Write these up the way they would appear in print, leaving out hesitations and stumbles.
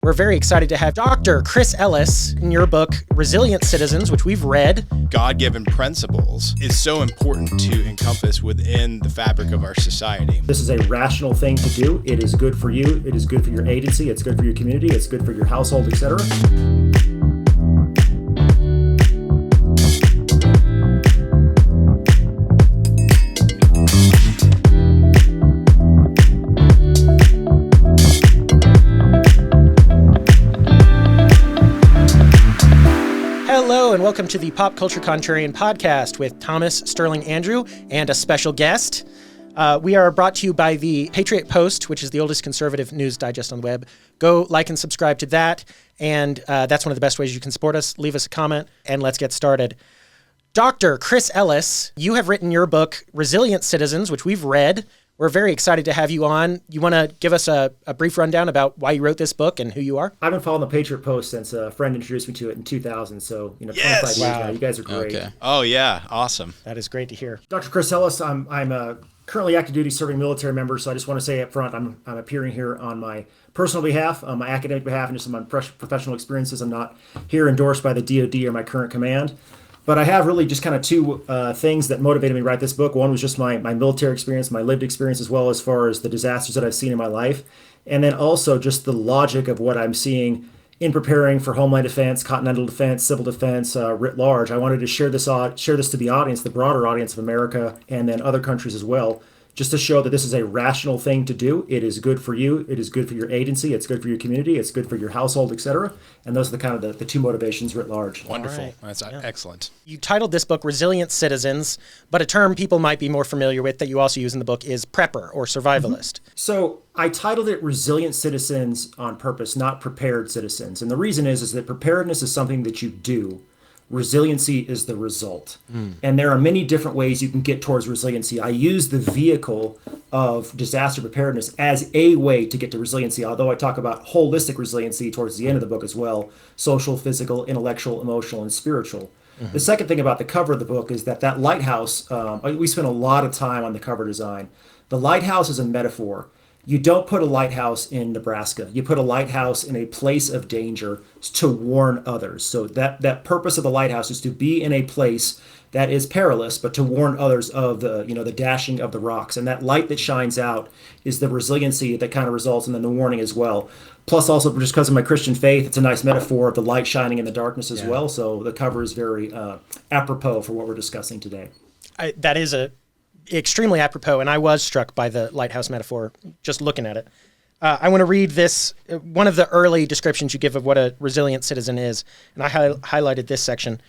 We're very excited to have Dr. Chris Ellis in your book, Resilient Citizens, which we've read. God-given principles is so important to encompass within the fabric of our society. This is a rational thing to do. It is good for you. It is good for your agency. It's good for your community. It's good for your household, etc. Hello and welcome to the Pop Culture Contrarian podcast with Thomas Sterling Andrew and a special guest. We are brought to you by the Patriot Post, which is the oldest conservative news digest on the web. Go like and subscribe to that, and that's one of the best ways you can support us. Leave us a comment, and let's get started. Dr. Chris Ellis, you have written your book, Resilient Citizens, which we've read. We're very excited to have you on. You want to give us a brief rundown about why you wrote this book and who you are? I've been following the Patriot Post since a friend introduced me to it in 2000, so 25 years now. You guys are great. Okay. Oh, yeah. Awesome. That is great to hear. Dr. Chris Ellis, I'm a currently active duty serving military member, so I just want to say up front, I'm appearing here on my personal behalf, on my academic behalf, and just on my professional experiences. I'm not here endorsed by the DoD or my current command. But I have really just kind of two things that motivated me to write this book. One was just my military experience, my lived experience, as well as far as the disasters that I've seen in my life. And then also just the logic of what I'm seeing in preparing for homeland defense, continental defense, civil defense writ large. I wanted to share this to the audience, the broader audience of America, and then other countries as well, just to show that this is a rational thing to do. It is good for you. It is good for your agency. It's good for your community. It's good for your household, etc. And those are the kind of the two motivations writ large. Wonderful. Right. That's excellent. You titled this book Resilient Citizens, but a term people might be more familiar with that you also use in the book is prepper or survivalist. So I titled it Resilient Citizens on purpose, not Prepared Citizens. And the reason is that preparedness is something that you do. Resiliency is the result. And there are many different ways you can get towards resiliency. I use the vehicle of disaster preparedness as a way to get to resiliency, although I talk about holistic resiliency towards the end of the book as well: social, physical, intellectual, emotional, and spiritual. The second thing about the cover of the book is that lighthouse, we spent a lot of time on the cover design. The lighthouse is a metaphor. You don't put a lighthouse in Nebraska. You put a lighthouse in a place of danger to warn others. So that purpose of the lighthouse is to be in a place that is perilous, but to warn others of the dashing of the rocks. And that light that shines out is the resiliency that kind of results in the warning as well. Plus, also, just because of my Christian faith, it's a nice metaphor of the light shining in the darkness as well. So the cover is very apropos for what we're discussing today. That is extremely apropos, and I was struck by the lighthouse metaphor just looking at it. I want to read this, one of the early descriptions you give of what a resilient citizen is, and I highlighted this section.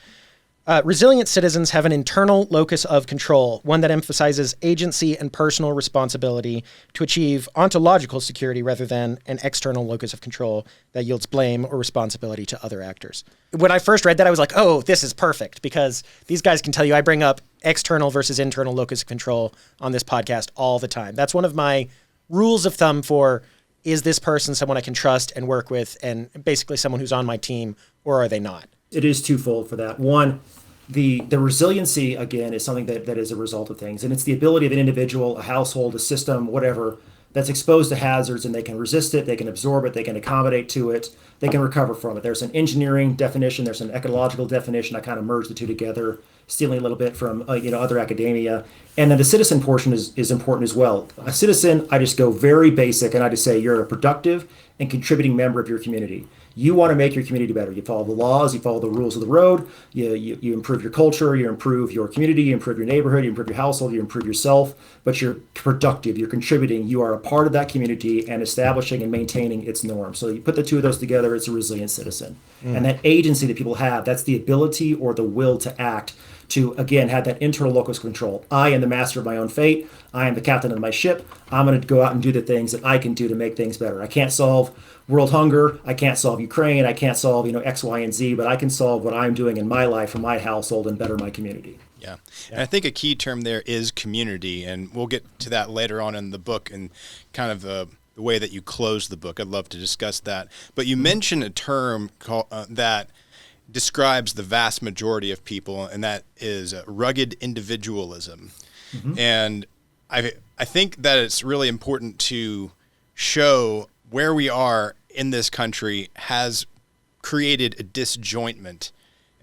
Resilient citizens have an internal locus of control, one that emphasizes agency and personal responsibility to achieve ontological security rather than an external locus of control that yields blame or responsibility to other actors. When I first read that, I was like, oh, this is perfect, because these guys can tell you I bring up external versus internal locus of control on this podcast all the time. That's one of my rules of thumb for, is this person someone I can trust and work with, and basically someone who's on my team, or are they not? It is twofold for that. One, the resiliency, again, is something that is a result of things. And it's the ability of an individual, a household, a system, whatever, that's exposed to hazards, and they can resist it, they can absorb it, they can accommodate to it, they can recover from it. There's an engineering definition, there's an ecological definition. I kind of merged the two together, stealing a little bit from other academia. And then the citizen portion is important as well. A citizen, I just go very basic, and I just say you're a productive and contributing member of your community. You want to make your community better. You follow the laws, you follow the rules of the road, you improve your culture, you improve your community, you improve your neighborhood, you improve your household, you improve yourself, but you're productive, you're contributing, you are a part of that community and establishing and maintaining its norms. So you put the two of those together, it's a resilient citizen. And that agency that people have, that's the ability or the will to act, to, again, have that internal locus of control. I am the master of my own fate. I am the captain of my ship. I'm going to go out and do the things that I can do to make things better. I can't solve world hunger. I can't solve Ukraine. I can't solve, X, Y, and Z, but I can solve what I'm doing in my life for my household and better my community. Yeah. And I think a key term there is community, and we'll get to that later on in the book and kind of the way that you close the book. I'd love to discuss that. But you mentioned a term called, that describes the vast majority of people, and that is rugged individualism. And I think that it's really important to show where we are in this country has created a disjointment,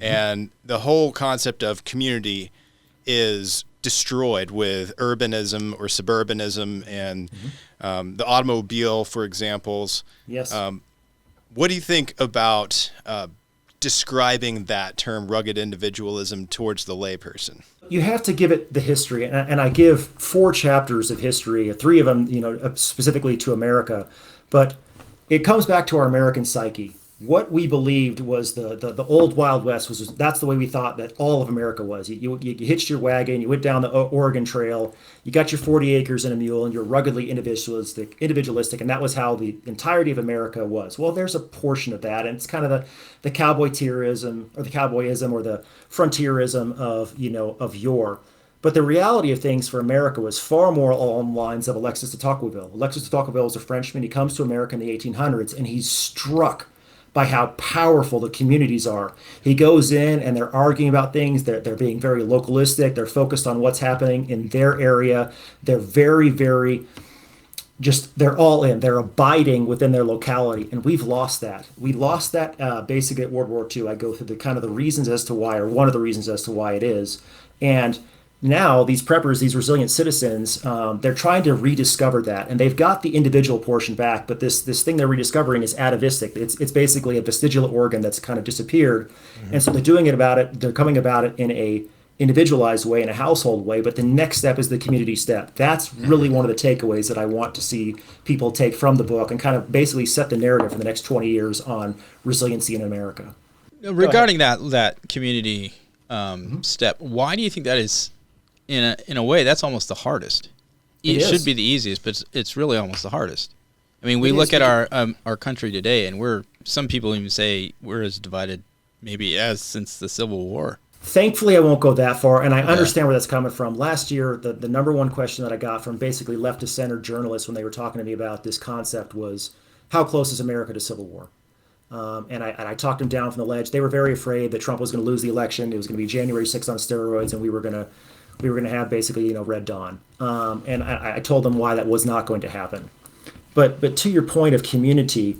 and the whole concept of community is destroyed with urbanism or suburbanism and the automobile, for examples. Yes. What do you think about describing that term, rugged individualism, towards the layperson? You have to give it the history, and I give 4 chapters of history, 3 of them, specifically to America, but it comes back to our American psyche. What we believed was the old Wild West that's the way we thought that all of America was. You hitched your wagon, you went down the Oregon Trail, you got your 40 acres and a mule, and you're ruggedly individualistic, and that was how the entirety of America was. Well, there's a portion of that, and it's kind of the cowboyism or the frontierism of yore. But the reality of things for America was far more along the lines of Alexis de Tocqueville. Alexis de Tocqueville is a Frenchman. He comes to America in the 1800s, and he's struck by how powerful the communities are. He goes in and they're arguing about things. They're being very localistic. They're focused on what's happening in their area. They're very, very they're all in. They're abiding within their locality. And we've lost that. We lost that basically at World War II. I go through the reasons as to why, or one of the reasons as to why it is. And now these preppers, these resilient citizens, they're trying to rediscover that, and they've got the individual portion back, but this thing they're rediscovering is atavistic. It's basically a vestigial organ that's kind of disappeared, and so they're coming about it in a individualized way, in a household way, but the next step is the community step. That's really one of the takeaways that I want to see people take from the book and kind of basically set the narrative for the next 20 years on resiliency in America. Regarding that community step, why do you think that is? In a way, that's almost the hardest. It should be the easiest, but it's really almost the hardest. I mean, we look at our country today, and some people even say we're as divided maybe as since the Civil War. Thankfully, I won't go that far, and I understand where that's coming from. Last year, the number one question that I got from basically leftist-centered journalists when they were talking to me about this concept was, how close is America to civil war? And I talked them down from the ledge. They were very afraid that Trump was going to lose the election. It was going to be January 6th on steroids, and we were going to have basically, Red Dawn. And I told them why that was not going to happen. But to your point of community,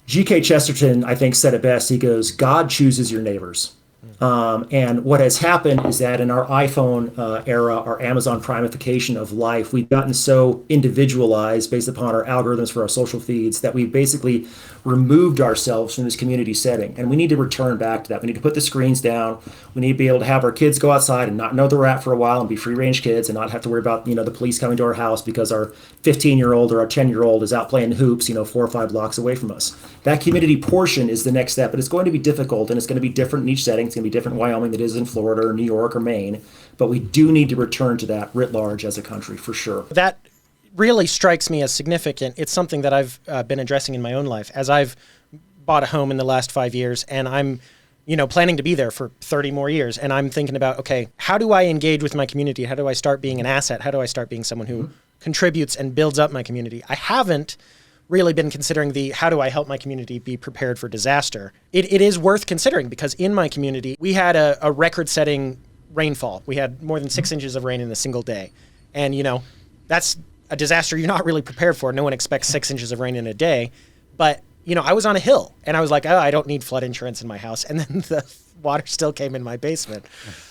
G.K. Chesterton, I think, said it best. He goes, God chooses your neighbors. And what has happened is that in our iPhone era, our Amazon Primeification of life, we've gotten so individualized based upon our algorithms for our social feeds that we basically removed ourselves from this community setting. And we need to return back to that. We need to put the screens down. We need to be able to have our kids go outside and not know they're at for a while and be free range kids and not have to worry about, the police coming to our house because our 15-year-old or our 10-year-old is out playing hoops, 4 or 5 blocks away from us. That community portion is the next step, but it's going to be difficult and it's going to be different in each setting. It's going to be different in Wyoming than it is in Florida or New York or Maine. But we do need to return to that writ large as a country for sure. That really strikes me as significant. It's something that I've been addressing in my own life as I've bought a home in the last 5 years, and I'm, planning to be there for 30 more years. And I'm thinking about, okay, how do I engage with my community? How do I start being an asset? How do I start being someone who contributes and builds up my community? I haven't really been considering how do I help my community be prepared for disaster? It is worth considering because in my community, we had a record-setting rainfall. We had more than 6 inches of rain in a single day. And, that's a disaster you're not really prepared for. No one expects 6 inches of rain in a day. But, I was on a hill and I was like, oh, I don't need flood insurance in my house. And then the water still came in my basement.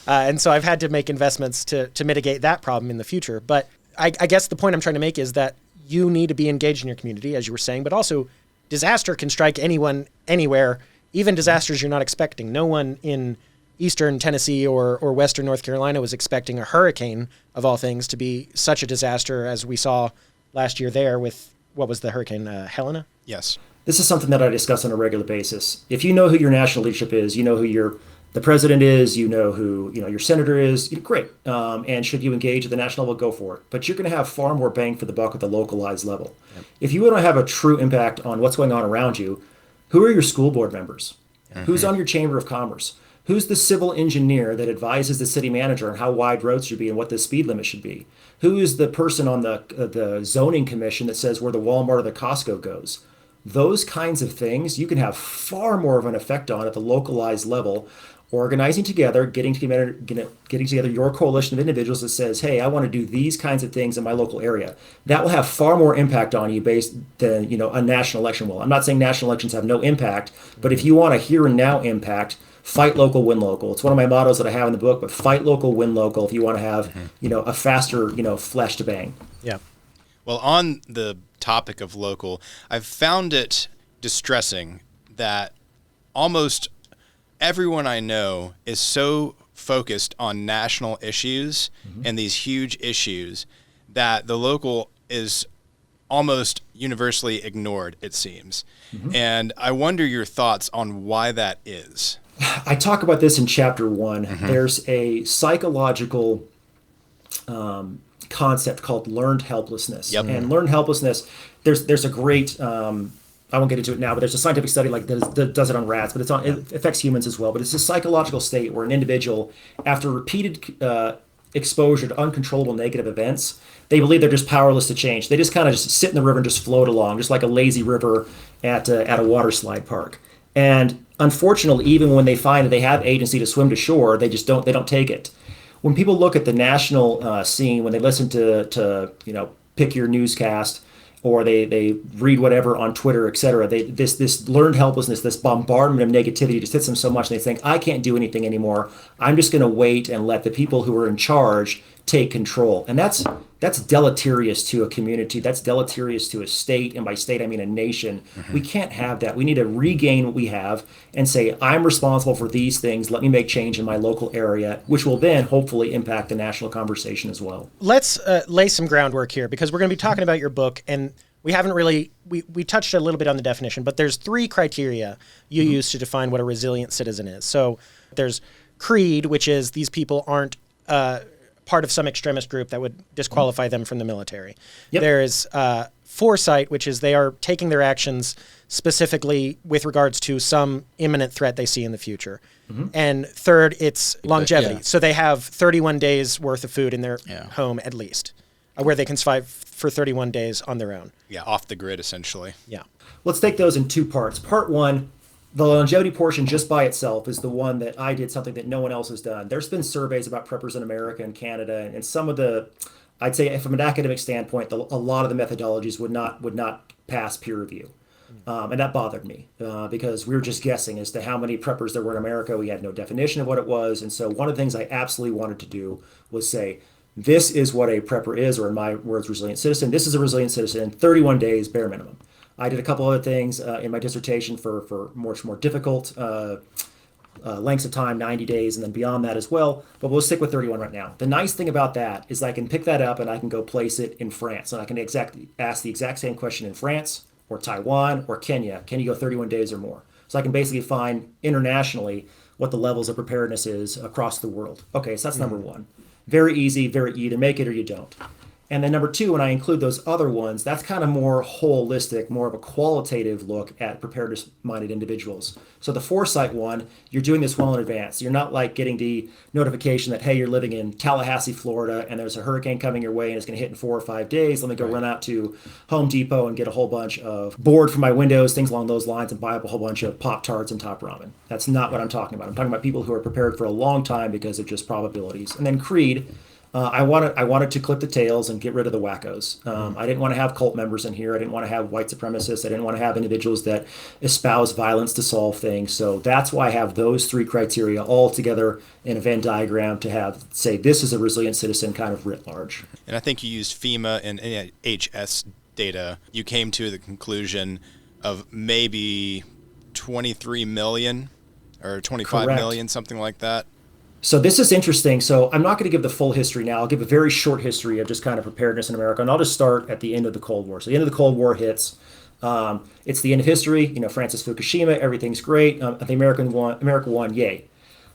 And so I've had to make investments to mitigate that problem in the future. But I guess the point I'm trying to make is that you need to be engaged in your community, as you were saying, but also disaster can strike anyone, anywhere, even disasters you're not expecting. No one in eastern Tennessee or western North Carolina was expecting a hurricane, of all things, to be such a disaster as we saw last year there with, what was the hurricane, Helena? Yes. This is something that I discuss on a regular basis. If you know who your national leadership is, you know who the president is, you know who your senator is, great. And should you engage at the national level, go for it. But you're going to have far more bang for the buck at the localized level. Yep. If you want to have a true impact on what's going on around you, who are your school board members? Mm-hmm. Who's on your chamber of commerce? Who's the civil engineer that advises the city manager on how wide roads should be and what the speed limit should be? Who is the person on the zoning commission that says where the Walmart or the Costco goes? Those kinds of things you can have far more of an effect on at the localized level organizing together, getting together your coalition of individuals that says, hey, I want to do these kinds of things in my local area. That will have far more impact on you than a national election will. I'm not saying national elections have no impact, but if you want a here and now impact, fight local, win local. It's one of my mottos that I have in the book, but fight local, win local if you want to have, a faster, flesh to bang. Yeah. Well, on the topic of local, I've found it distressing that almost everyone I know is so focused on national issues and these huge issues that the local is almost universally ignored, it seems. And I wonder your thoughts on why that is. I talk about this in chapter 1. There's a psychological concept called learned helplessness. And learned helplessness, there's a great I won't get into it now, but there's a scientific study that does it on rats, but it affects humans as well. But it's a psychological state where an individual, after repeated exposure to uncontrollable negative events, they believe they're just powerless to change. They just kind of just sit in the river and just float along, just like a lazy river at a water slide park. And unfortunately, even when they find that they have agency to swim to shore, they don't take it. When people look at the national scene, when they listen to pick your newscast, or they read whatever on Twitter, et cetera, this learned helplessness, this bombardment of negativity just hits them so much, and they think, I can't do anything anymore. I'm just going to wait and let the people who are in charge take control. And that's deleterious to a community. That's deleterious to a state. And by state, I mean a nation. We can't have that. We need to regain what we have and say, I'm responsible for these things. Let me make change in my local area, which will then hopefully impact the national conversation as well. Let's lay some groundwork here, because we're going to be talking about your book, and we haven't really, we touched a little bit on the definition, but there's 3 criteria you use to define what a resilient citizen is. So there's creed, which is these people aren't part of some extremist group that would disqualify them from the military. There's foresight, which is they are taking their actions specifically with regards to some imminent threat they see in the future. And third, it's longevity. So they have 31 days worth of food in their home at least, where they can survive for 31 days on their own. Yeah, off the grid, essentially. Yeah. Let's take those in 2 parts. Part 1, the longevity portion just by itself is the one that I did something that no one else has done. There's been surveys about preppers in America and Canada, and some of the, I'd say from an academic standpoint, a lot of the methodologies would not pass peer review. And that bothered me because we were just guessing as to how many preppers there were in America. We had no definition of what it was. And so one of the things I absolutely wanted to do was say, this is what a prepper is, or in my words, resilient citizen. This is a resilient citizen in 31 days, bare minimum. I did a couple other things in my dissertation for much more difficult lengths of time, 90 days, and then beyond that as well. But we'll stick with 31 right now. The nice thing about that is I can pick that up and I can go place it in France. And I can ask the exact same question in France or Taiwan or Kenya. Can you go 31 days or more? So I can basically find internationally what the levels of preparedness is across the world. Okay, so that's number 1. Very easy, you either make it or you don't. And then number 2, when I include those other ones, that's kind of more holistic, more of a qualitative look at preparedness-minded individuals. So the foresight one, you're doing this well in advance. You're not like getting the notification that, hey, you're living in Tallahassee, Florida, and there's a hurricane coming your way and it's going to hit in 4 or 5 days. Let me go run out to Home Depot and get a whole bunch of board for my windows, things along those lines, and buy up a whole bunch of Pop-Tarts and Top Ramen. That's not what I'm talking about. I'm talking about people who are prepared for a long time because of just probabilities. And then creed, I wanted to clip the tails and get rid of the wackos. I didn't want to have cult members in here. I didn't want to have white supremacists. I didn't want to have individuals that espouse violence to solve things. So that's why I have those 3 criteria all together in a Venn diagram to have, say, this is a resilient citizen kind of writ large. And I think you used FEMA and NHS data. You came to the conclusion of maybe 23 million or 25 Correct. million, something like that. So this is interesting. So I'm not going to give the full history now. I'll give a very short history of just kind of preparedness in America. And I'll just start at the end of the Cold War. So the end of the Cold War hits. It's the end of history. Francis Fukushima, everything's great. The America won, yay.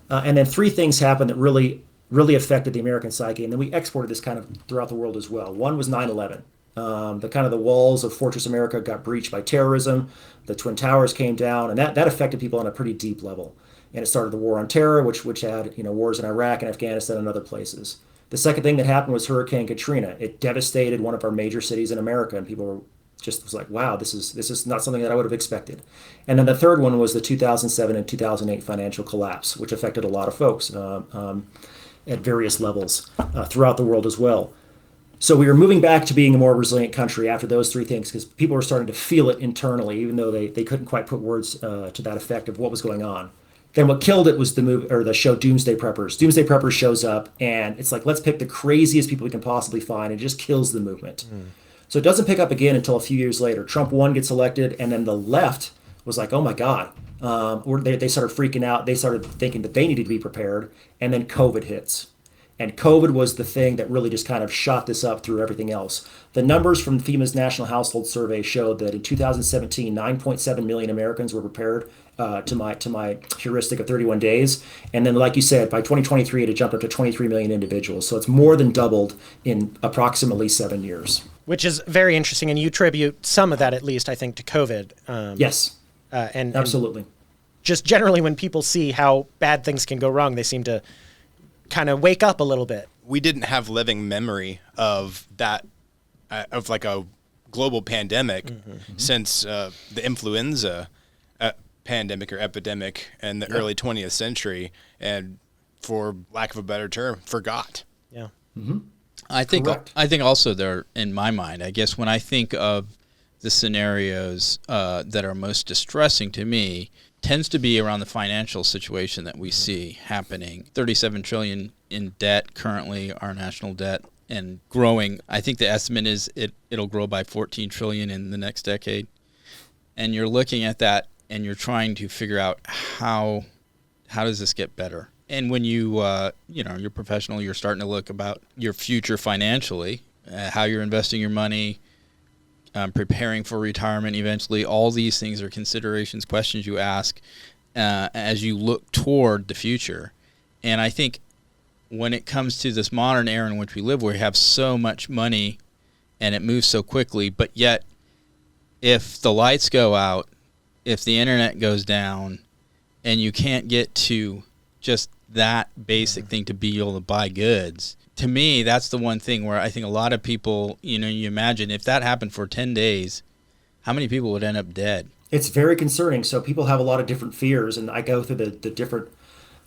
And then 3 things happened that really affected the American psyche. And then we exported this kind of throughout the world as well. One was 9/11. The walls of Fortress America got breached by terrorism. The Twin Towers came down, and that affected people on a pretty deep level. And it started the war on terror, which had wars in Iraq and Afghanistan and other places. The second thing that happened was Hurricane Katrina. It devastated one of our major cities in America, and people were just was like, wow, this is not something that I would have expected. And then the third one was the 2007 and 2008 financial collapse, which affected a lot of folks at various levels throughout the world as well. So we were moving back to being a more resilient country after those three things, because people were starting to feel it internally, even though they couldn't quite put words to that effect of what was going on. Then what killed it was the movie or the show Doomsday Preppers. Doomsday Preppers shows up, and it's like, let's pick the craziest people we can possibly find, and it just kills the movement. So it doesn't pick up again until a few years later. Trump 1 gets elected, and then the left was like, oh my God. They started freaking out. They started thinking that they needed to be prepared, and then COVID hits. And COVID was the thing that really just kind of shot this up through everything else. The numbers from FEMA's National Household Survey showed that in 2017, 9.7 million Americans were prepared to my heuristic of 31 days. And then, like you said, by 2023, it had jumped up to 23 million individuals. So it's more than doubled in approximately 7 years. Which is very interesting. And you attribute some of that, at least, I think, to COVID. Yes, And absolutely. just generally, when people see how bad things can go wrong, they seem to kind of wake up a little bit. We didn't have living memory of that, of like a global pandemic since the influenza pandemic or epidemic in the early 20th century, and for lack of a better term, forgot. Yeah. I think also there, in my mind, I guess when I think of the scenarios that are most distressing to me, tends to be around the financial situation that we see happening. 37 trillion in debt currently, our national debt, and growing. I think the estimate is it'll grow by 14 trillion in the next decade. And you're looking at that and you're trying to figure out how does this get better? And when you're professional, you're starting to look about your future financially, how you're investing your money, preparing for retirement eventually. All these things are considerations, questions you ask as you look toward the future. And I think when it comes to this modern era in which we live, where we have so much money and it moves so quickly, but yet if the lights go out, if the internet goes down, and you can't get to just that basic thing to be able to buy goods, to me, that's the one thing where I think a lot of people, you imagine if that happened for 10 days, how many people would end up dead? It's very concerning. So people have a lot of different fears, and I go through the different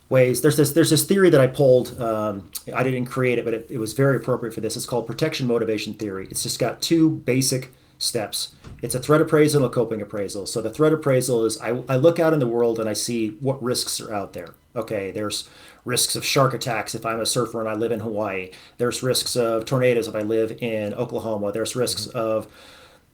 ways. There's this theory that I pulled. I didn't create it, but it was very appropriate for this. It's called protection motivation theory. It's just got two basic steps. It's a threat appraisal and a coping appraisal. So the threat appraisal is I look out in the world and I see what risks are out there. Okay, there's risks of shark attacks if I'm a surfer and I live in Hawaii. There's risks of tornadoes if I live in Oklahoma. There's risks of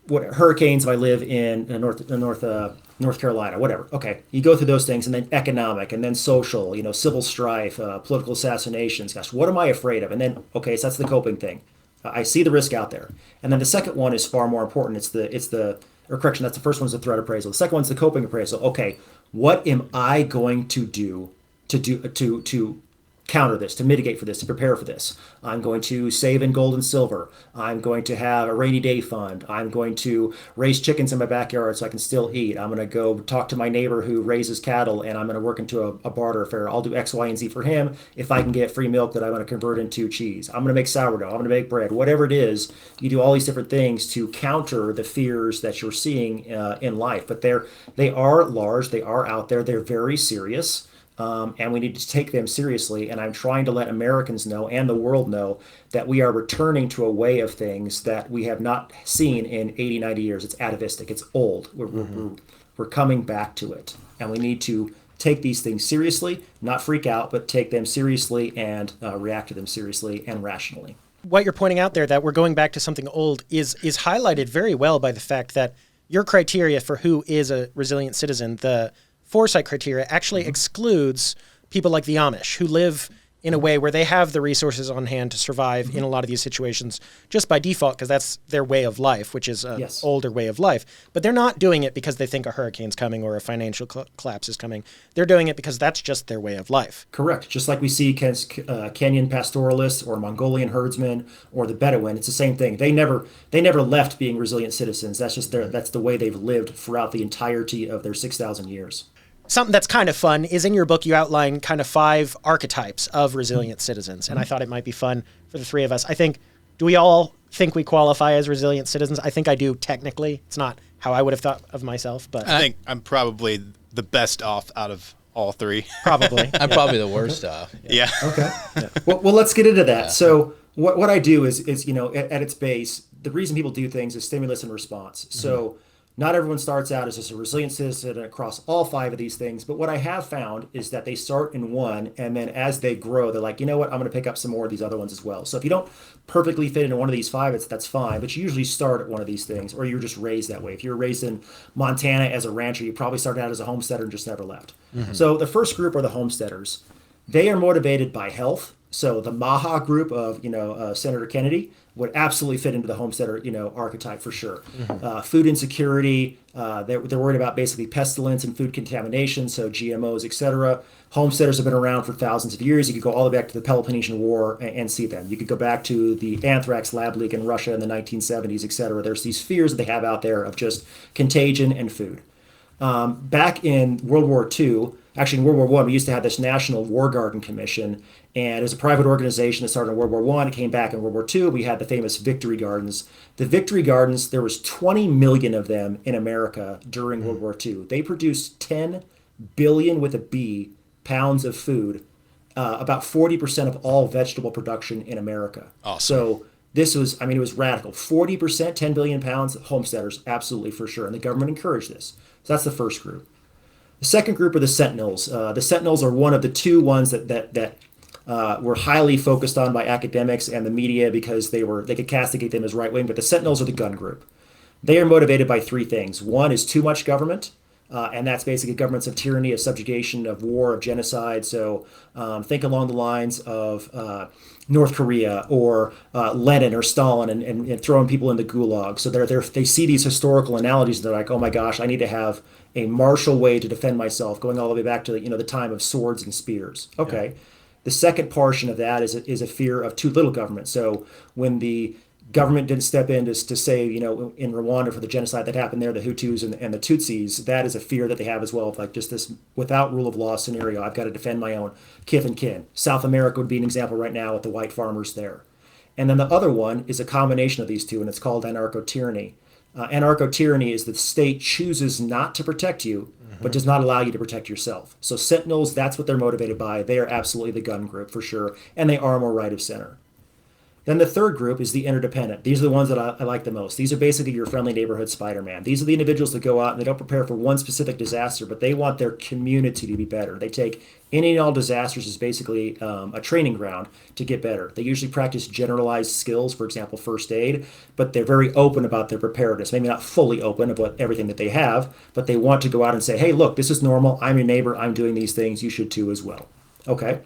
hurricanes if I live in North Carolina, whatever. Okay, you go through those things, and then economic, and then social, civil strife, political assassinations. Gosh, what am I afraid of? And then, okay, so that's the coping thing. I see the risk out there. And then the second one is far more important. That's the first one's the threat appraisal. The second one's the coping appraisal. Okay, what am I going to do to counter this, to mitigate for this, to prepare for this? I'm going to save in gold and silver. I'm going to have a rainy day fund. I'm going to raise chickens in my backyard so I can still eat. I'm going to go talk to my neighbor who raises cattle, and I'm going to work into a barter affair. I'll do X, Y, and Z for him if I can get free milk that I'm going to convert into cheese. I'm going to make sourdough. I'm going to make bread. Whatever it is, you do all these different things to counter the fears that you're seeing in life. But they are large. They are out there. They're very serious. And we need to take them seriously. And I'm trying to let Americans know and the world know that we are returning to a way of things that we have not seen in 80, 90 years. It's atavistic. It's old. We're coming back to it. And we need to take these things seriously, not freak out, but take them seriously and react to them seriously and rationally. What you're pointing out there, that we're going back to something old, is highlighted very well by the fact that your criteria for who is a resilient citizen, the foresight criteria, actually excludes people like the Amish, who live in a way where they have the resources on hand to survive in a lot of these situations just by default, because that's their way of life, which is an older way of life. But they're not doing it because they think a hurricane's coming or a financial collapse is coming. They're doing it because that's just their way of life. Correct. Just like we see Kenyan pastoralists or Mongolian herdsmen or the Bedouin, it's the same thing. They never left being resilient citizens. That's just that's the way they've lived throughout the entirety of their 6,000 years. Something that's kind of fun is in your book, you outline kind of 5 archetypes of resilient citizens. And I thought it might be fun for the three of us. I think, do we all think we qualify as resilient citizens. I think I do technically. It's not how I would have thought of myself, but I think I'm probably the best off out of all three. probably. I'm probably the worst off. Yeah. Okay. Well, let's get into that. So what I do is at its base, the reason people do things is stimulus and response. So not everyone starts out as just a resilient citizen across all 5 of these things. But what I have found is that they start in one, and then as they grow, they're like, you know what, I'm going to pick up some more of these other ones as well. So if you don't perfectly fit into one of these 5, that's fine. But you usually start at one of these things, or you're just raised that way. If you're raised in Montana as a rancher, you probably started out as a homesteader and just never left. So the first group are the homesteaders. They are motivated by health. So the Maha group of Senator Kennedy would absolutely fit into the homesteader archetype for sure. Food insecurity, they're worried about basically pestilence and food contamination, so GMOs, etc. Homesteaders have been around for thousands of years. You could go all the way back to the Peloponnesian War and see them. You could go back to the anthrax lab leak in Russia in the 1970s, etc. There's these fears that they have out there of just contagion and food. Back in World War II, actually in World War I, we used to have this National War Garden Commission, and it was a private organization that started in World War I. It came back in World War II. We had the famous Victory Gardens. The Victory Gardens, there was 20 million of them in America during World War II. They produced 10 billion with a B pounds of food, about 40% of all vegetable production in America. Awesome. So this was, it was radical. 40%, 10 billion pounds, homesteaders, absolutely for sure. And the government encouraged this. So that's the first group. The second group are the Sentinels. The Sentinels are one of the 2 ones that were highly focused on by academics and the media because they could castigate them as right wing. But the Sentinels are the gun group. They are motivated by 3 things. One is too much government, and that's basically governments of tyranny, of subjugation, of war, of genocide. So think along the lines of North Korea or Lenin or Stalin and throwing people in the gulag. So they see these historical analogies and they're like, oh my gosh, I need to have a martial way to defend myself, going all the way back to the time of swords and spears. Okay. Yeah. The second portion of that is a fear of too little government. So when the government didn't step in to say, in Rwanda for the genocide that happened there, the Hutus and the Tutsis, that is a fear that they have as well, of like just this without rule of law scenario. I've got to defend my own kith and kin. South America would be an example right now with the white farmers there. And then the other one is a combination of these 2, and it's called anarcho-tyranny. Anarcho-tyranny is the state chooses not to protect you, but does not allow you to protect yourself. So Sentinels, that's what they're motivated by. They are absolutely the gun group for sure, and they are more right of center. Then the third group is the interdependent. These are the ones that I like the most. These are basically your friendly neighborhood Spider-Man. These are the individuals that go out and they don't prepare for one specific disaster, but they want their community to be better. They take any and all disasters as basically a training ground to get better. They usually practice generalized skills, for example, first aid, but they're very open about their preparedness. Maybe not fully open about everything that they have, but they want to go out and say, hey, look, this is normal. I'm your neighbor. I'm doing these things. You should too as well. Okay.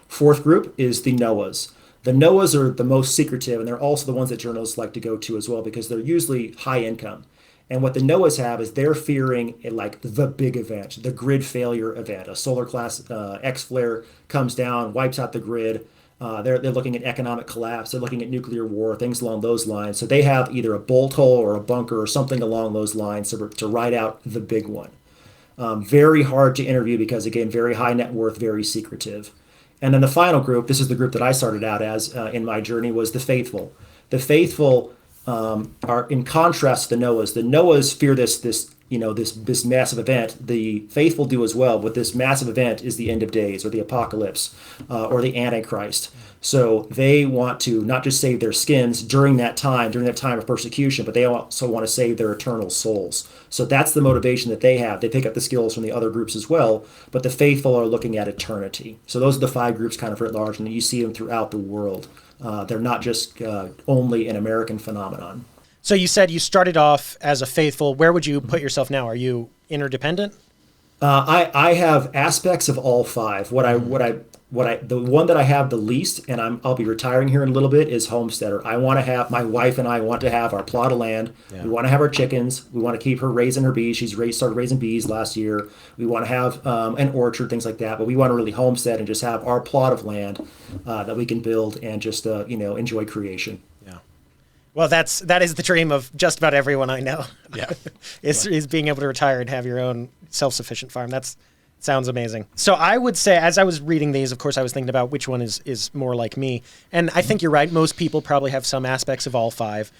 Fourth group is the NOAAs. The NOAAs are the most secretive, and they're also the ones that journalists like to go to as well because they're usually high income. And what the NOAAs have is they're fearing like the big event, the grid failure event. A solar class X flare comes down, wipes out the grid. They're looking at economic collapse. They're looking at nuclear war, things along those lines. So they have either a bolt hole or a bunker or something along those lines to ride out the big one. Very hard to interview because, again, very high net worth, very secretive. And then the final group, this is the group that I started out as in my journey, was the faithful. The faithful are in contrast to the NOAAs. The NOAAs fear this massive event. The faithful do as well, but this massive event is the end of days or the apocalypse or the Antichrist. So they want to not just save their skins during that time of persecution, but they also want to save their eternal souls. So that's the motivation that they have. They pick up the skills from the other groups as well, but the faithful are looking at eternity. So those are the 5 groups kind of writ large, and you see them throughout the world. They're not just only an American phenomenon. So you said you started off as a faithful. Where would you put yourself now? Are you interdependent? I have aspects of all 5. The one that I have the least, and I'll be retiring here in a little bit, is homesteader. I want to have, my wife and I want to have our plot of land. Yeah. We want to have our chickens. We want to keep her raising her bees. She's started raising bees last year. We want to have an orchard, things like that. But we want to really homestead and just have our plot of land that we can build and just enjoy creation. Yeah. Well, that is the dream of just about everyone I know. Yeah. is being able to retire and have your own self-sufficient farm. It's Sounds amazing. So I would say, as I was reading these, of course, I was thinking about which one is more like me. And I think you're right. Most people probably have some aspects of all five.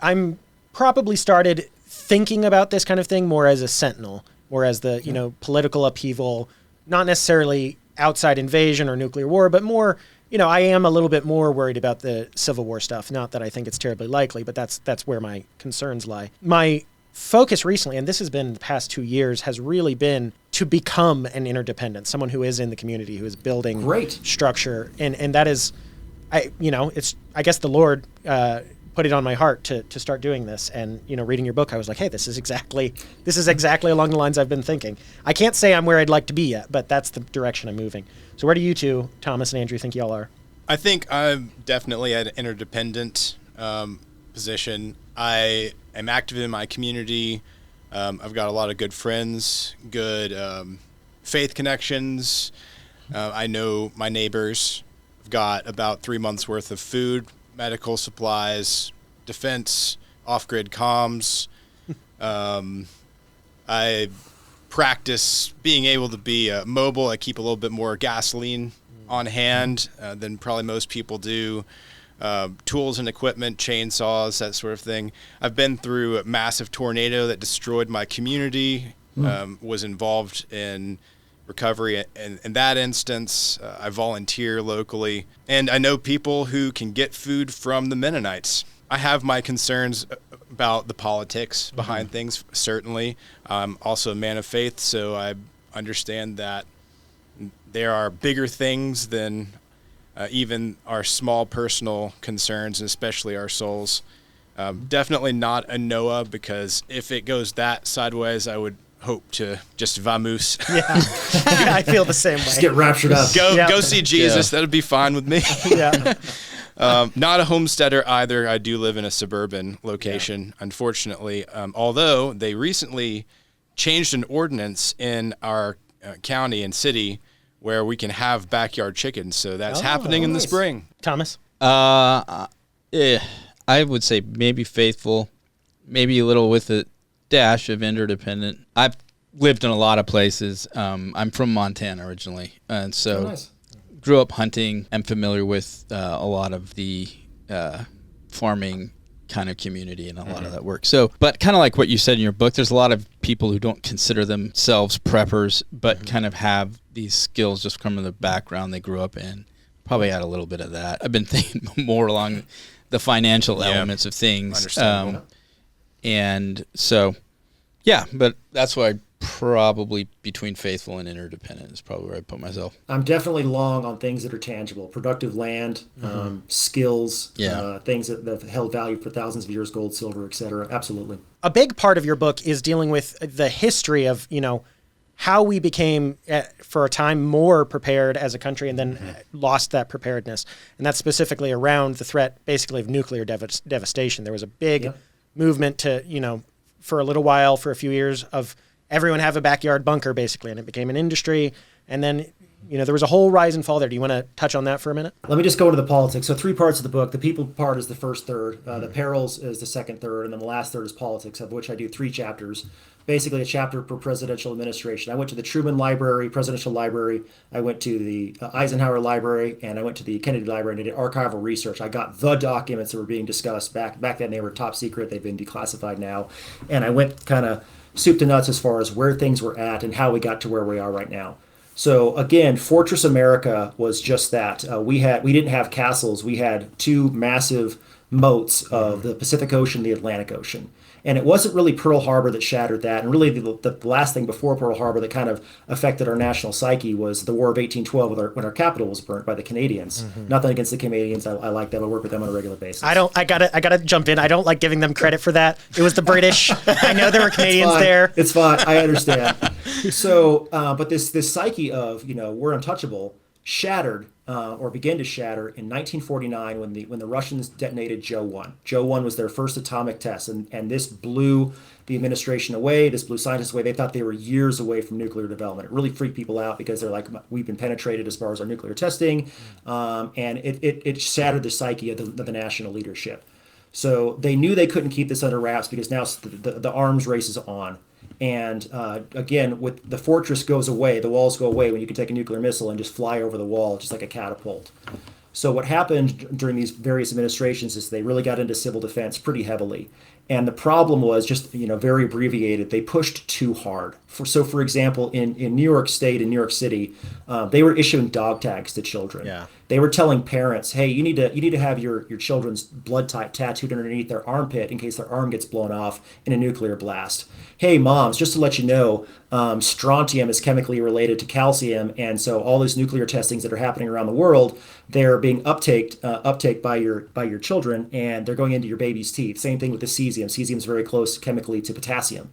I'm probably started thinking about this kind of thing more as a sentinel, more as the, political upheaval, not necessarily outside invasion or nuclear war, but more, I am a little bit more worried about the Civil War stuff. Not that I think it's terribly likely, but that's where my concerns lie. My focus recently, and this has been the past 2 years, has really been to become an interdependent, someone who is in the community, who is building structure. And that is, I guess the Lord put it on my heart to start doing this. And, reading your book, I was like, hey, this is exactly along the lines I've been thinking. I can't say I'm where I'd like to be yet, but that's the direction I'm moving. So where do you two, Thomas and Andrew, think y'all are? I think I'm definitely at an interdependent position. I am active in my community. I've got a lot of good friends, good faith connections. I know my neighbors. I've got about 3 months worth of food, medical supplies, defense, off-grid comms. I practice being able to be mobile. I keep a little bit more gasoline on hand than probably most people do. Tools and equipment, chainsaws, that sort of thing. I've been through a massive tornado that destroyed my community, was involved in recovery. And in that instance, I volunteer locally. And I know people who can get food from the Mennonites. I have my concerns about the politics behind things, certainly. I'm also a man of faith, so I understand that there are bigger things than even our small personal concerns, especially our souls. Definitely not a Noah, because if it goes that sideways, I would hope to just vamoose. Yeah, I feel the same way. Just get raptured up. Go see Jesus. That would be fine with me. Yeah. Not a homesteader either. I do live in a suburban location, unfortunately, although they recently changed an ordinance in our county and city where we can have backyard chickens. So that's happening in the spring. Thomas? I would say maybe faithful, maybe a little with a dash of interdependent. I've lived in a lot of places. I'm from Montana originally, and so grew up hunting. I'm familiar with a lot of the farming kind of community and a lot of that work. So, but kind of like what you said in your book, there's a lot of people who don't consider themselves preppers, but kind of have these skills just from the background they grew up in. Probably had a little bit of that. I've been thinking more along the financial elements of things. Understandable. And so, yeah, but that's why probably between faithful and interdependent is probably where I put myself. I'm definitely long on things that are tangible, productive land, skills, things that have held value for thousands of years, gold, silver, etc. Absolutely. A big part of your book is dealing with the history of, how we became, for a time, more prepared as a country and then lost that preparedness. And that's specifically around the threat, basically, of nuclear devastation. There was a big movement to, for a little while, for a few years, of everyone have a backyard bunker, basically, and it became an industry. And then, there was a whole rise and fall there. Do you want to touch on that for a minute? Let me just go into the politics. So 3 parts of the book. The people part is the first third. The perils is the second third. And then the last third is politics, of which I do 3 chapters. Basically a chapter per presidential administration. I went to the Truman Library, Presidential Library. I went to the Eisenhower Library, and I went to the Kennedy Library and did archival research. I got the documents that were being discussed. Back then they were top secret. They've been declassified now. And I went kind of soup to nuts as far as where things were at and how we got to where we are right now. So again, Fortress America was just that. We didn't have castles. We had 2 massive moats of the Pacific Ocean, the Atlantic Ocean. And it wasn't really Pearl Harbor that shattered that. And really the last thing before Pearl Harbor that kind of affected our national psyche was the War of 1812 when our capital was burnt by the Canadians. Nothing against the Canadians. I like them. I work with them on a regular basis. I gotta jump in. I don't like giving them credit for that. It was the British. I know there were Canadians there. It's fine. I understand. So, but this psyche of, we're untouchable shattered or began to shatter in 1949 when the Russians detonated Joe 1. Joe 1 was their first atomic test, and this blew the administration away. This blew scientists away. They thought they were years away from nuclear development. It really freaked people out because they're like, we've been penetrated as far as our nuclear testing, and it shattered the psyche of the national leadership. So they knew they couldn't keep this under wraps because now the arms race is on. And again, with the fortress goes away, the walls go away when you can take a nuclear missile and just fly over the wall, just like a catapult. So what happened during these various administrations is they really got into civil defense pretty heavily. And the problem was, just very abbreviated, they pushed too hard. For example, in New York State and New York City, they were issuing dog tags to children. Yeah. They were telling parents, hey, you need to have your children's blood type tattooed underneath their armpit in case their arm gets blown off in a nuclear blast. Hey, moms, just to let you know, strontium is chemically related to calcium, and so all these nuclear testings that are happening around the world, they're being uptake by your children, and they're going into your baby's teeth. Same thing with the cesium. Cesium is very close chemically to potassium,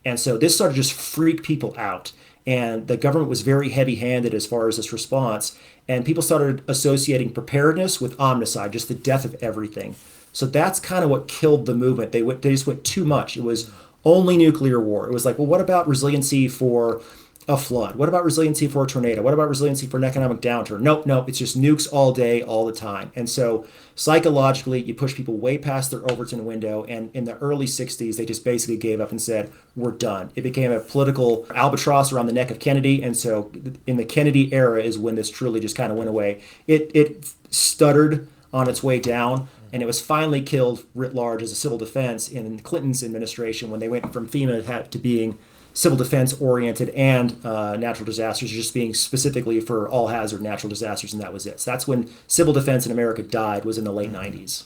and so this started to just freak people out. And the government was very heavy-handed as far as this response, and people started associating preparedness with omnicide, just the death of everything. So that's kind of what killed the movement. They just went too much. It was only nuclear war. It was like, well, what about resiliency for a flood? What about resiliency for a tornado? What about resiliency for an economic downturn? Nope, it's just nukes all day, all the time. And so psychologically, you push people way past their Overton window. And in the early 60s, they just basically gave up and said, we're done. It became a political albatross around the neck of Kennedy. And so in the Kennedy era is when this truly just kind of went away. It stuttered on its way down. And it was finally killed writ large as a civil defense in Clinton's administration when they went from FEMA to being civil defense oriented and natural disasters, just being specifically for all hazard natural disasters, and that was it. So that's when civil defense in America died, was in the late 90s.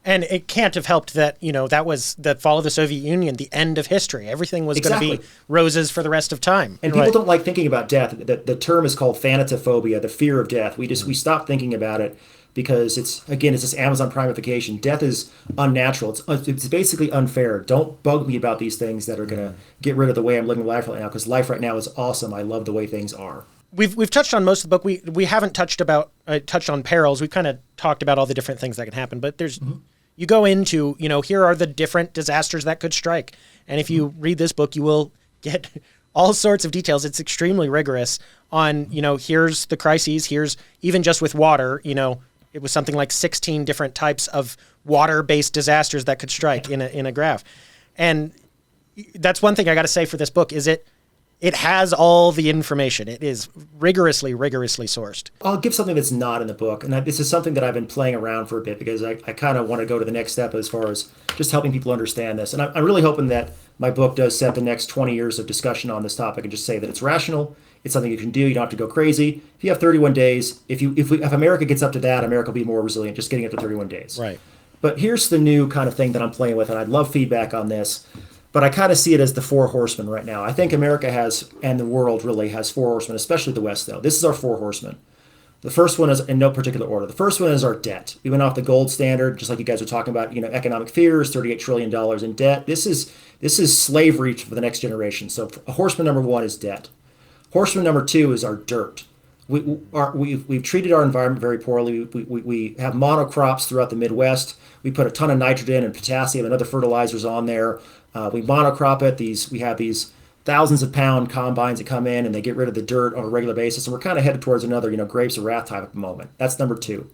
And it can't have helped that, that was the fall of the Soviet Union, the end of history. Everything was going to be roses for the rest of time. And people don't like thinking about death. The term is called thanatophobia, the fear of death. We stop thinking about it because it's this Amazon Primification. Death is unnatural. It's basically unfair. Don't bug me about these things that are going to get rid of the way I'm living life right now, because life right now is awesome. I love the way things are. We've touched on most of the book. We haven't touched on perils. We've kind of talked about all the different things that can happen, but there's you go into, here are the different disasters that could strike. And if you read this book, you will get all sorts of details. It's extremely rigorous on, here's the crises, here's even just with water, it was something like 16 different types of water-based disasters that could strike in a graph. And that's one thing I got to say for this book is it has all the information. It is rigorously sourced. I'll give something that's not in the book. And this is something that I've been playing around for a bit because I kind of want to go to the next step as far as just helping people understand this. And I'm really hoping that my book does set the next 20 years of discussion on this topic and just say that it's rational. It's something you can do. You don't have to go crazy. If you have 31 days, if America gets up to that, America will be more resilient just getting up to 31 days. Right. But here's the new kind of thing that I'm playing with, and I'd love feedback on this. But I kind of see it as the Four Horsemen right now. I think America has, and the world really has, Four Horsemen, especially the West, though. This is our Four Horsemen. The first one is in no particular order. The first one is our debt. We went off the gold standard, just like you guys were talking about, economic fears, $38 trillion in debt. This is slavery for the next generation. So horseman number one is debt. Horseman number two is our dirt. We've treated our environment very poorly. We have monocrops throughout the Midwest. We put a ton of nitrogen and potassium and other fertilizers on there. We monocrop it. We have these thousands of pound combines that come in and they get rid of the dirt on a regular basis. And we're kind of headed towards another, grapes of wrath type of moment. That's number two.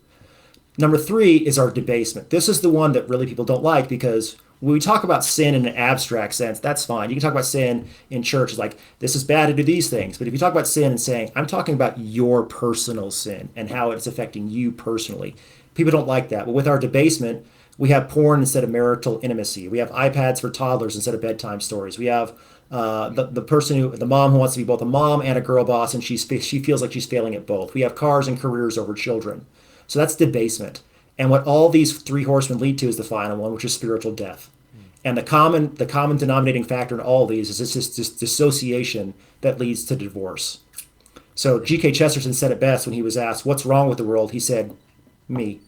Number three is our debasement. This is the one that really people don't like because when we talk about sin in an abstract sense, that's fine. You can talk about sin in church as like, this is bad to do these things. But if you talk about sin and saying, I'm talking about your personal sin and how it's affecting you personally, people don't like that. But with our debasement, we have porn instead of marital intimacy. We have iPads for toddlers instead of bedtime stories. We have the mom who wants to be both a mom and a girl boss, and she feels like she's failing at both. We have cars and careers over children. So that's debasement. And what all these three horsemen lead to is the final one, which is spiritual death. And the common denominating factor in all of these is this dissociation that leads to divorce. So G.K. Chesterton said it best when he was asked, what's wrong with the world? He said, me.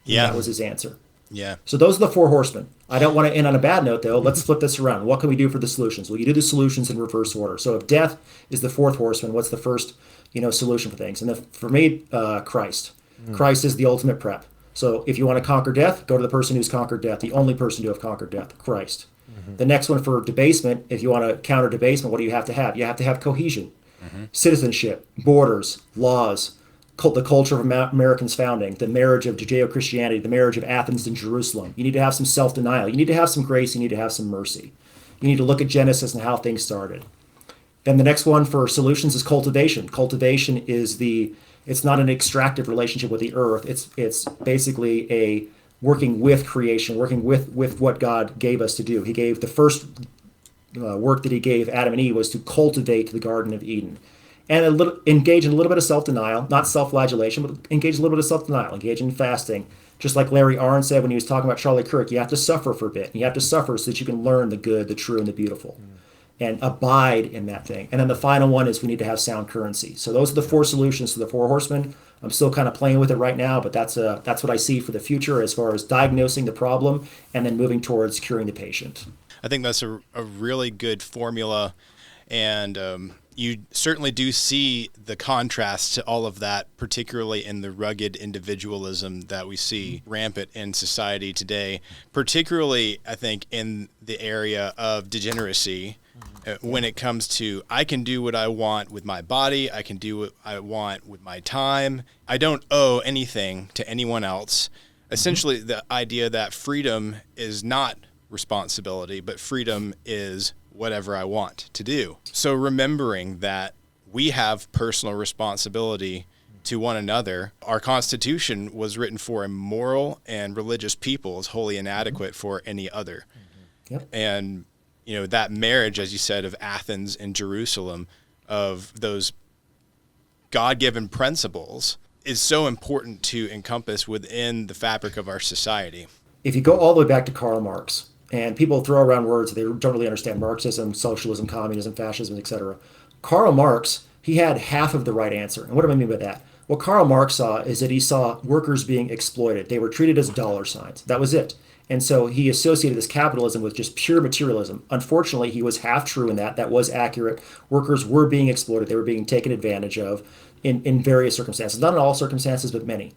Yeah. That was his answer. Yeah. So those are the four horsemen. I don't want to end on a bad note, though. Let's flip this around. What can we do for the solutions? Well, you do the solutions in reverse order. So if death is the fourth horseman, what's the first, solution for things? And for me, Christ. Christ is the ultimate prep. So if you want to conquer death, go to the person who's conquered death, the only person to have conquered death, Christ. The next one for debasement, if you want to counter debasement, what do you have to have? You have to have cohesion, citizenship, borders, laws, the culture of Americans' founding, the marriage of Judeo-Christianity, the marriage of Athens and Jerusalem. You need to have some self-denial. You need to have some grace. You need to have some mercy. You need to look at Genesis and how things started. Then the next one for solutions is cultivation. Cultivation is it's not an extractive relationship with the earth. It's basically a working with creation, working with what God gave us to do. He gave the first work that he gave Adam and Eve was to cultivate the Garden of Eden. And engage in a little bit of self-denial, not self-flagellation, but engage a little bit of self-denial, engage in fasting. Just like Larry Arnn said when he was talking about Charlie Kirk, you have to suffer for a bit. You have to suffer so that you can learn the good, the true, and the beautiful. And abide in that thing. And then the final one is we need to have sound currency. So those are the 4 solutions to the Four Horsemen. I'm still kind of playing with it right now, but that's what I see for the future as far as diagnosing the problem and then moving towards curing the patient. I think that's a really good formula, and you certainly do see the contrast to all of that, particularly in the rugged individualism that we see rampant in society today, particularly, I think, in the area of degeneracy. When it comes to, I can do what I want with my body, I can do what I want with my time, I don't owe anything to anyone else. Essentially, the idea that freedom is not responsibility, but freedom is whatever I want to do. So remembering that we have personal responsibility to one another. Our Constitution was written for a moral and religious people, is wholly inadequate for any other. Yep. And that marriage, as you said, of Athens and Jerusalem, of those God-given principles, is so important to encompass within the fabric of our society. If you go all the way back to Karl Marx, and people throw around words, they don't really understand Marxism, socialism, communism, fascism, etc. Karl Marx, he had half of the right answer. And what do I mean by that? What Karl Marx saw is that he saw workers being exploited. They were treated as dollar signs. That was it. And so he associated this capitalism with just pure materialism. Unfortunately, he was half true in that. That was accurate. Workers were being exploited. They were being taken advantage of in various circumstances. Not in all circumstances, but many.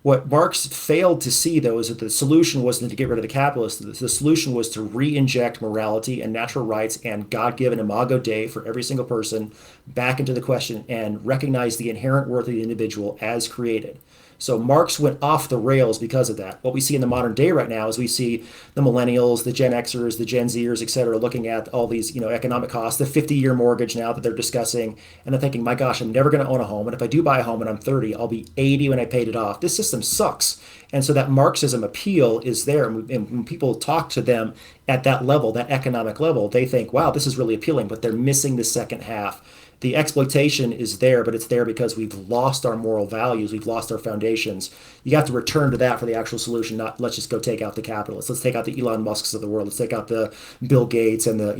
What Marx failed to see, though, is that the solution wasn't to get rid of the capitalists. The solution was to re-inject morality and natural rights and God-given imago Dei for every single person back into the question and recognize the inherent worth of the individual as created. So Marx went off the rails because of that. What we see in the modern day right now is we see the millennials, the Gen Xers, the Gen Zers, et cetera, looking at all these, economic costs, the 50-year mortgage now that they're discussing, and they're thinking, my gosh, I'm never going to own a home. And if I do buy a home and I'm 30, I'll be 80 when I paid it off. This system sucks. And so that Marxism appeal is there. And when people talk to them at that level, that economic level, they think, wow, this is really appealing, but they're missing the second half. The exploitation is there, but it's there because we've lost our moral values. We've lost our foundations. You have to return to that for the actual solution, not let's just go take out the capitalists. Let's take out the Elon Musks of the world. Let's take out the Bill Gates and the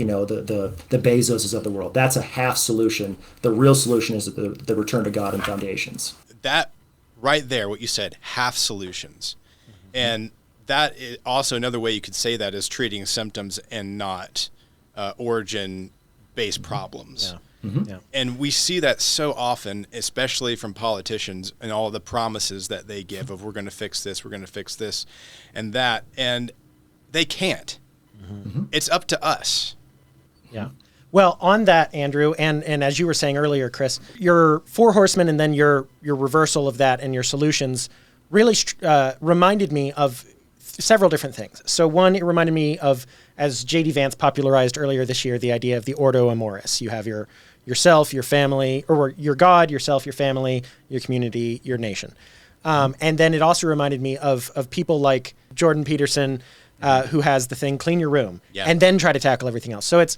Bezoses of the world. That's a half solution. The real solution is the return to God and foundations. That right there, what you said, half solutions. Mm-hmm. And that is also another way you could say that is treating symptoms and not origin-based problems. Yeah. Mm-hmm. Yeah. And we see that so often, especially from politicians and all the promises that they give of we're going to fix this, we're going to fix this and that, and they can't. Mm-hmm. It's up to us. Yeah. Well, on that, Andrew, and as you were saying earlier, Chris, your Four Horsemen and then your reversal of that and your solutions really reminded me of several different things. So one, it reminded me of, as J.D. Vance popularized earlier this year, the idea of the ordo amoris. You have yourself, your family, or your God, yourself, your family, your community, your nation. And then it also reminded me of people like Jordan Peterson, who has the thing, clean your room, and then try to tackle everything else. So it's,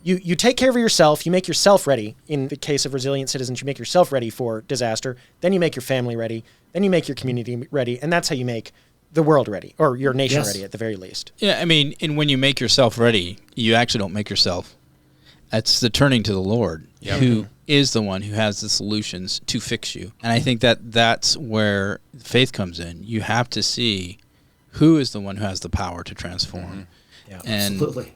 you take care of yourself, you make yourself ready. In the case of resilient citizens, you make yourself ready for disaster, then you make your family ready, then you make your community ready, and that's how you make the world ready, or your nation ready at the very least. Yeah, I mean, and when you make yourself ready, you actually don't make yourself. That's the turning to the Lord, who is the one who has the solutions to fix you. And I think that's where faith comes in. You have to see who is the one who has the power to transform. Mm-hmm. Yeah, and, absolutely.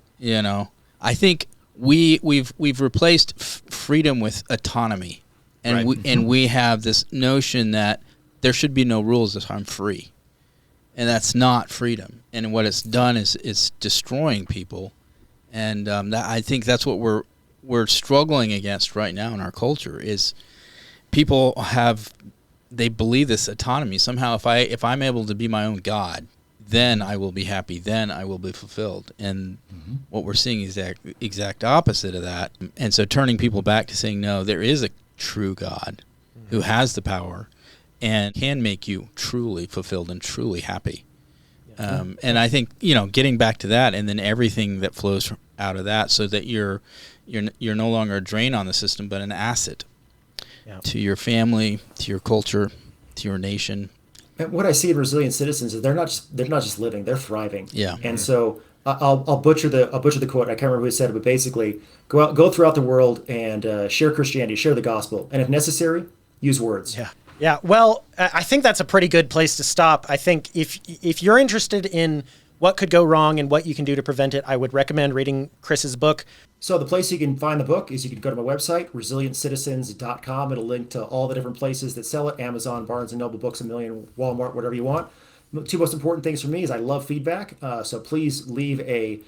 I think we've replaced freedom with autonomy, and we have this notion that there should be no rules if I'm free, and that's not freedom. And what it's done is destroying people. And I think that's what we're struggling against right now in our culture is people they believe this autonomy. Somehow if I'm able to be my own God, then I will be happy, then I will be fulfilled. And what we're seeing is the exact opposite of that. And so turning people back to saying, no, there is a true God who has the power and can make you truly fulfilled and truly happy. And I think, getting back to that, and then everything that flows out of that, so that you're no longer a drain on the system, but an asset to your family, to your culture, to your nation. And what I see in resilient citizens is they're not just living, they're thriving. Yeah. And so I'll butcher the quote. I can't remember who said it, but basically, go throughout the world and share Christianity, share the gospel, and if necessary, use words. Yeah. Yeah. Well, I think that's a pretty good place to stop. I think if you're interested in what could go wrong and what you can do to prevent it, I would recommend reading Chris's book. So the place you can find the book is you can go to my website, resilientcitizens.com. It'll link to all the different places that sell it: Amazon, Barnes & Noble, Books A Million, Walmart, whatever you want. The two most important things for me is I love feedback. So please leave a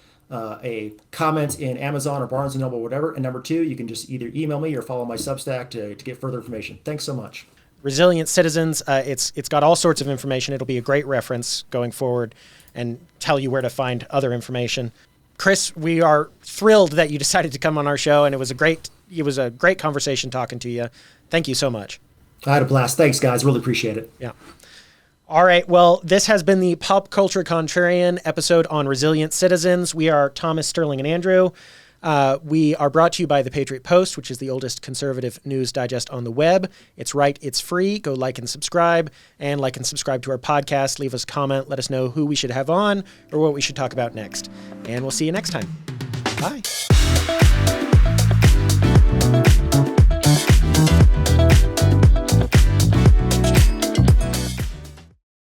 comment in Amazon or Barnes & Noble, whatever. And number two, you can just either email me or follow my Substack to get further information. Thanks so much. Resilient Citizens, it's got all sorts of information. It'll be a great reference going forward and tell you where to find other information. Chris, we are thrilled that you decided to come on our show, and it was a great conversation talking to you. Thank you so much. I had a blast. Thanks, guys. Really appreciate it. Yeah. All right. Well, this has been the Pop Culture Contrarian episode on Resilient Citizens. We are Thomas, Sterling, and Andrew. We are brought to you by the Patriot Post, which is the oldest conservative news digest on the web. It's right. It's free. Go like and subscribe, and like and subscribe to our podcast. Leave us a comment. Let us know who we should have on or what we should talk about next. And we'll see you next time. Bye.